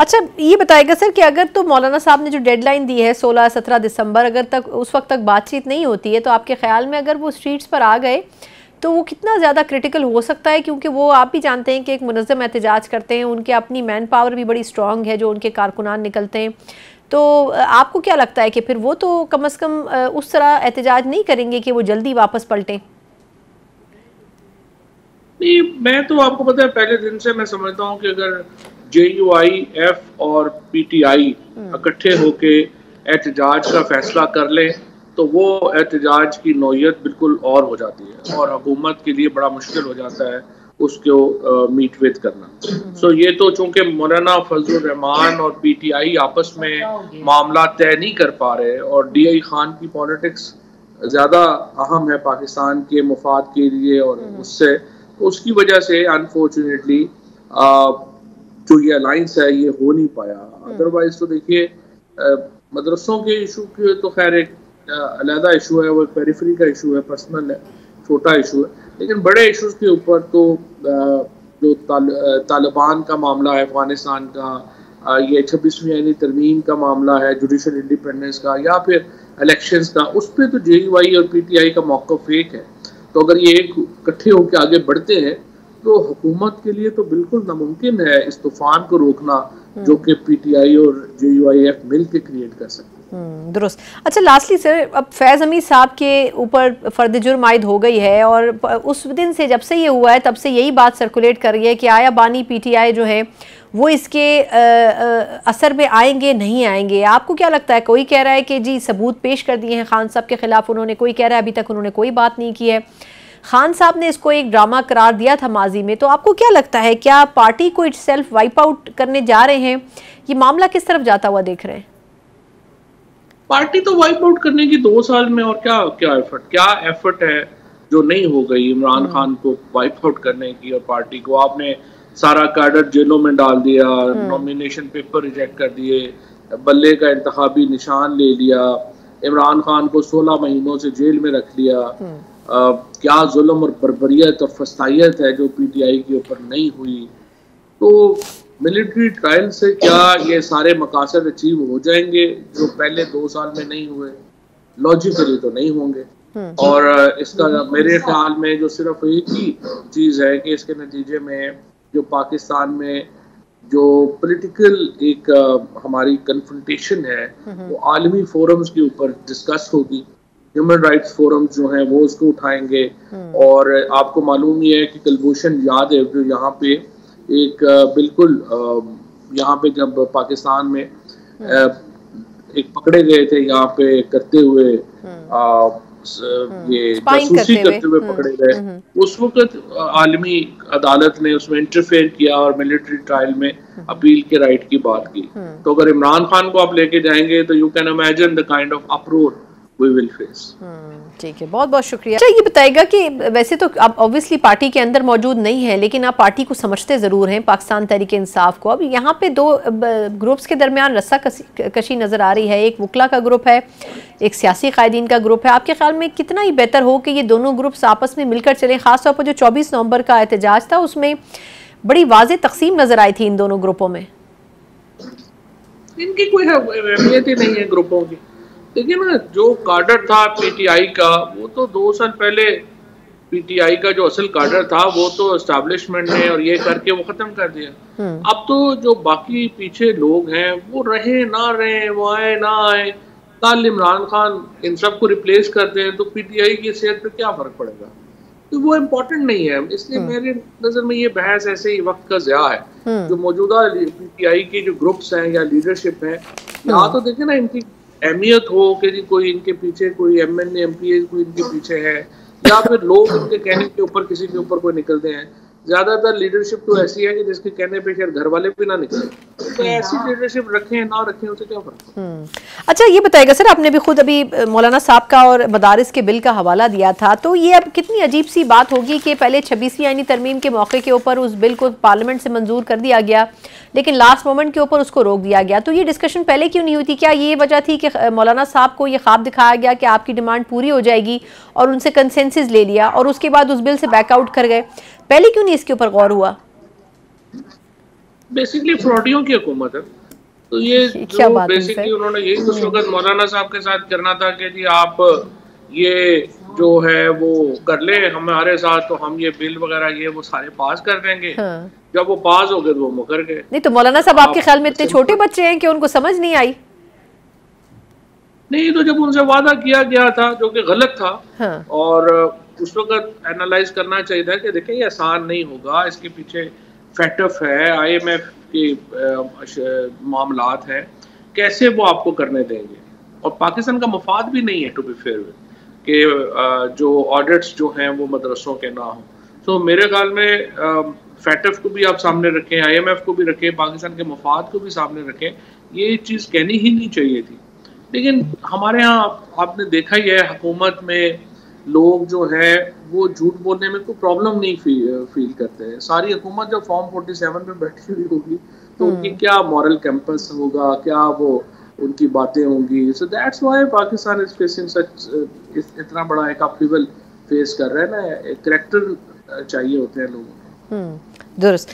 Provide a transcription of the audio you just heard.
अच्छा ये बताएगा सर कि अगर तो मौलाना साहब ने जो डेडलाइन दी है 16-17 दिसंबर, अगर तक उस वक्त तक बातचीत नहीं होती है तो आपके ख्याल में अगर वो स्ट्रीट्स पर आ गए तो वो कितना ज़्यादा क्रिटिकल हो सकता है? क्योंकि वो आप भी जानते हैं कि एक मुनज़्ज़म एहतजाज करते हैं, उनके अपनी मैन पावर भी बड़ी स्ट्रॉन्ग है जो उनके कारकुनान निकलते हैं। तो आपको क्या लगता है कि फिर वो तो कम अज़ कम उस तरह एहतजाज नहीं करेंगे कि वो जल्दी वापस पलटें? नहीं, मैं तो आपको पता है पहले दिन से मैं समझता हूँ कि अगर JUIF और PTI इकट्ठे होके एहतजाज का फैसला कर लें तो वो एहतजाज की नौयत बिल्कुल और हो जाती है और हुकूमत के लिए बड़ा मुश्किल हो जाता है उसको मीट विद करना। सो ये तो चूंकि मौलाना फजलुर रहमान और PTI आपस में मामला तय नहीं कर पा रहे और DI खान की पॉलिटिक्स ज़्यादा अहम है पाकिस्तान के मुफाद के लिए और उससे उसकी वजह से अनफॉर्चुनेटली जो ये अलाइंस है ये हो नहीं पाया। अदरवाइज तो देखिए मदरसों के इशू के तो खैर एक अलहदा इशू है, वो पेरिफेरी का इशू है, पर्सनल है, छोटा इशू है। लेकिन बड़े इशूज़ के ऊपर तो जो तालिबान का मामला है अफगानिस्तान का, ये 26वीं आईनी तरमीम का मामला है, जुडिशल इंडिपेंडेंस का, या फिर इलेक्शंस का, उस पर तो JUI और PTI का मौक़िफ़ एक है। तो अगर ये एक इकट्ठे होकर आगे बढ़ते हैं तो हुकूमत के लिए तो बिल्कुल नामुमकिन है इस तूफान को रोकना जो कि PTI और JUIF मिल के क्रिएट कर सकते हैं। दुरुस्त। अच्छा लास्टली सर, अब फैज़ हमीद साहब के ऊपर फर्द जुर्म आयद हो गई है और उस दिन से जब से ये हुआ है तब से यही बात सर्कुलेट कर रही है कि आया बानी PTI जो है वो इसके असर में आएंगे नहीं आएंगे। आपको क्या लगता है? कोई कह रहा है कि जी सबूत पेश कर दिए हैं खान साहब के खिलाफ उन्होंने, कोई कह रहा है अभी तक उन्होंने कोई बात नहीं की है। खान साहब ने इसको एक ड्रामा करार दिया था माजी में, तो आपको क्या लगता है क्या पार्टी को इट सेल्फ वाइप आउट करने जा रहे हैं? ये मामला किस तरफ जाता हुआ देख रहे हैं? पार्टी तो वाइप आउट करने की 2 साल में और क्या एफर्ट है जो नहीं हो गई इमरान खान को वाइप आउट करने की। और पार्टी को आपने सारा कैडर जेलों में डाल दिया, नॉमिनेशन पेपर रिजेक्ट कर दिए, बल्ले का इंतखाबी निशान ले लिया, इमरान खान को 16 महीनों से जेल में रख लिया। क्या जुल्म और बर्बरियत और फस्तायत है जो PTI के ऊपर नहीं हुई। तो मिलिट्री ट्रायल से क्या ये सारे मकासद अचीव हो जाएंगे जो पहले 2 साल में नहीं हुए? लॉजिकली तो नहीं होंगे। और इसका मेरे ख्याल में जो सिर्फ एक ही चीज़ है कि इसके नतीजे में जो पाकिस्तान में जो पॉलिटिकल एक हमारी कन्फ्रंटेशन है वो आलमी फोरम्स के ऊपर डिस्कस होगी। ह्यूमन राइट्स फोरम जो हैं वो उसको उठाएंगे। और आपको मालूम ही है कि कुलभूषण याद है जो यहाँ पे एक बिल्कुल यहाँ पे जब पाकिस्तान में एक पकड़े गए थे यहाँ पे करते हुए ये जासूसी करते हुए पकड़े गए, उस वक्त आलमी अदालत ने उसमें इंटरफेयर किया और मिलिट्री ट्रायल में अपील के राइट की बात की। तो अगर इमरान खान को आप लेके जाएंगे तो you can imagine the kind of approach we will face. ठीक है, बहुत बहुत शुक्रिया। अच्छा ये बताएगा कि वैसे तो आप ऑब्वियसली पार्टी के अंदर मौजूद नहीं है लेकिन आप पार्टी को समझते ज़रूर हैं, पाकिस्तान तहरीक इंसाफ को। अब यहाँ पे 2 ग्रुप्स के दरमियान रस्सा कशी नज़र आ रही है, एक वकला का ग्रुप है, एक सियासी कायदीन का ग्रुप है। आपके ख्याल में कितना ही बेहतर हो कि ये दोनों ग्रुप्स आपस में मिलकर चलें? खासतौर पर जो 24 नवंबर का एहतजाज था उसमें बड़ी वाज़ेह तकसीम नज़र आई थी इन दोनों ग्रुपों में। इनकी कोई अहमियत ही नहीं है ग्रुपों की। देखिए ना, जो काडर था PTI का वो तो 2 साल पहले PTI का जो असल काडर था वो तो एस्टैब्लिशमेंट ने और ये करके वो खत्म कर दिया। अब तो जो बाकी पीछे लोग हैं वो रहे ना रहे, वो आए ना आए, कल इमरान खान इन सबको रिप्लेस करते हैं तो PTI की सेहत पे क्या फर्क पड़ेगा? तो वो इम्पोर्टेंट नहीं है। इसलिए मेरे नजर में ये बहस ऐसे ही वक्त का ज़िया है। जो मौजूदा PTI के जो ग्रुप्स हैं या लीडरशिप है, यहाँ तो देखे ना इनकी अहमियत हो कि जी कोई इनके पीछे कोई MNA MPA कोई इनके पीछे है या फिर लोग इनके कहने के ऊपर किसी के ऊपर कोई निकलते हैं। ज्यादातर लीडरशिप तो ऐसी है कि जिसके कहने पे शायद घर वाले भी ना निकले, तो ऐसी लीडरशिप रखें ना रखें उससे क्या फर्क। अच्छा ये बताएगा सर, आपने भी खुद अभी मौलाना साहब का और मदारिस के बिल का हवाला दिया था, तो ये अब कितनी अजीब सी बात होगी कि पहले 26वीं आईनी तरमीम के मौके के ऊपर उस बिल को पार्लियामेंट से मंजूर कर दिया गया लेकिन लास्ट मोमेंट के ऊपर उसको रोक दिया गया। तो ये डिस्कशन पहले क्यों नहीं हुई थी? क्या ये वजह थी कि मौलाना साहब को ये ख्वाब दिखाया गया कि आपकी डिमांड पूरी हो जाएगी और उनसे कंसेंसस ले लिया और उसके बाद उस बिल से बैकआउट कर गए? पहले क्यों नहीं इसके ऊपर गौर हुआ? बेसिकली फ्रॉडियों की हुकूमत है। तो ये क्या जो बात हुई बेसिकली सर। उन्होंने यही उस वक्त मौलाना साहब के साथ करना था कि जी आप ये जो है वो कर ले हमारे साथ, तो हम ये बिल वगैरह ये वो सारे पास कर देंगे। हाँ। जब वो पास हो गए तो वो मुकर गए। नहीं तो मौलाना साहब आपके आप ख्याल में इतने छोटे सिंपल बच्चे हैं कि उनको समझ नहीं आई? नहीं, तो जब उनसे वादा किया गया था जो कि गलत था, हाँ। और उस वक्त एनालाइज करना चाहिए था कि देखिए ये आसान नहीं होगा, इसके पीछे फैक्टफ है, आईएमएफ के मामलात हैं, कैसे वो आपको करने देंगे। और पाकिस्तान का मफाद भी नहीं है टू बी फेयर कि जो ऑडिट्स जो हैं वो मदरसों के ना हों। तो मेरे ख्याल में फैटफ को भी आप सामने रखें, आईएमएफ को भी रखें, पाकिस्तान के मफाद को भी सामने रखें। ये चीज़ कहनी ही नहीं चाहिए थी। लेकिन हमारे यहाँ आपने देखा ही है, हुकूमत में लोग जो है वो झूठ बोलने में कोई प्रॉब्लम नहीं फील करते हैं। सारी हुकूमत जब फॉर्म 47 में बैठी हुई होगी तो उनकी क्या मॉरल कैंपस होगा, क्या वो उनकी बातें होंगी। So that's why Pakistan is facing such इतना बड़ा एक अपहीवल फेस कर रहा है ना। एक करेक्टर चाहिए होते हैं लोगों को। दुरुस्त।